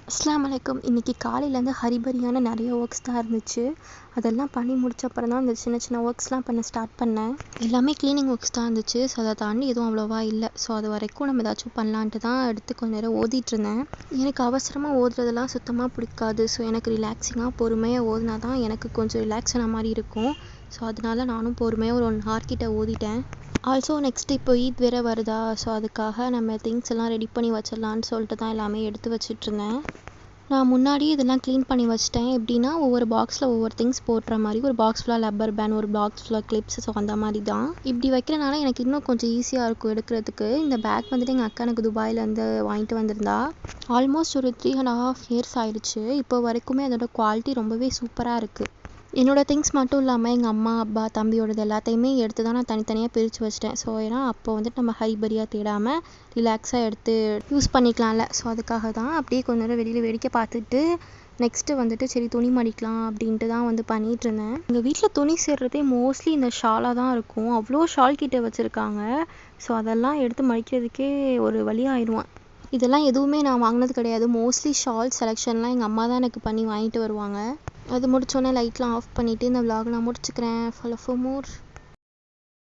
அஸ்ஸலாமு அலைக்கும். இன்றைக்கி காலையிலேருந்து ஹரிபரியான நிறைய ஒர்க்ஸ் தான் இருந்துச்சு. அதெல்லாம் பண்ணி முடிச்ச அப்புறம் தான் இந்த சின்ன சின்ன ஒர்க்ஸ்லாம் பண்ண ஸ்டார்ட் பண்ணேன். எல்லாமே க்ளீனிங் ஒர்க்ஸ் தான் இருந்துச்சு. ஸோ அதை தாண்டி எதுவும் அவ்வளோவா இல்லை. ஸோ அது வரைக்கும் நம்ம ஏதாச்சும் பண்ணலான்ட்டு தான் எடுத்து கொஞ்ச நேரம் ஓதிட்டுருந்தேன். எனக்கு அவசரமாக ஓதுறதெல்லாம் சுத்தமாக பிடிக்காது. ஸோ எனக்கு ரிலாக்ஸிங்காக பொறுமையாக ஓதுனா தான் எனக்கு கொஞ்சம் ரிலாக்ஸ் ஆன மாதிரி இருக்கும். ஸோ அதனால நானும் பொறுமையாக ஒரு 1 hour கிட்ட ஓதிட்டேன். ஆல்சோ நெக்ஸ்ட் இப்போ ஈத் வேறு வருதா, ஸோ அதுக்காக நம்ம திங்ஸ் எல்லாம் ரெடி பண்ணி வச்சிடலான்னு சொல்லிட்டு தான் எல்லாமே எடுத்து வச்சிட்ருந்தேன். நான் முன்னாடியே இதெல்லாம் க்ளீன் பண்ணி வச்சிட்டேன். எப்படின்னா ஒவ்வொரு பாக்ஸில் ஒவ்வொரு திங்ஸ் போடுற மாதிரி, ஒரு பாக்ஸ் ஃபுல்லாக ரப்பர் பேண்ட், ஒரு பாக்ஸ் ஃபுல்லாக கிளிப்ஸ். ஸோ அந்த மாதிரி தான் இப்படி வைக்கிறனால எனக்கு இன்னும் கொஞ்சம் ஈஸியாக இருக்கும் எடுக்கிறதுக்கு. இந்த பேக் வந்துட்டு எங்கள் அக்கா எனக்கு துபாயிலேருந்து வாங்கிட்டு வந்திருந்தா. ஆல்மோஸ்ட் ஒரு 3.5 years ஆயிடுச்சு. இப்போ வரைக்குமே அதோட குவாலிட்டி ரொம்பவே சூப்பராக இருக்குது. என்னோடய திங்ஸ் மட்டும் இல்லாமல் எங்கள் அம்மா, அப்பா, தம்பியோடது எல்லாத்தையுமே எடுத்து தான் நான் தனித்தனியாக பிரித்து வச்சிட்டேன். ஸோ ஏன்னா அப்போ வந்துட்டு நம்ம ஹரிபரியாக தேடாமல் ரிலாக்ஸாக எடுத்து யூஸ் பண்ணிக்கலாம்ல. ஸோ அதுக்காக தான் அப்படியே கொஞ்ச நேரம் வெளியில் வேடிக்கை பார்த்துட்டு நெக்ஸ்ட்டு வந்துட்டு சரி துணி மடிக்கலாம் அப்படின்ட்டு தான் வந்து பண்ணிகிட்ருந்தேன். எங்கள் வீட்டில் துணி சேர்றதே மோஸ்ட்லி இந்த ஷாலாக தான் இருக்கும். அவ்வளோ ஷால் கிட்ட வச்சுருக்காங்க. ஸோ அதெல்லாம் எடுத்து மடிக்கிறதுக்கே ஒரு வழி ஆயிடுவேன். இதெல்லாம் எதுவுமே நான் வாங்கினது கிடையாது. மோஸ்ட்லி ஷால் செலெக்ஷன்லாம் எங்கள் அம்மா தான் எனக்கு பண்ணி வாங்கிட்டு வருவாங்க. அது முடித்தோடனே லைட்லாம் ஆஃப் பண்ணிவிட்டு இந்த vlog நான் முடிச்சுக்கிறேன். Follow for more.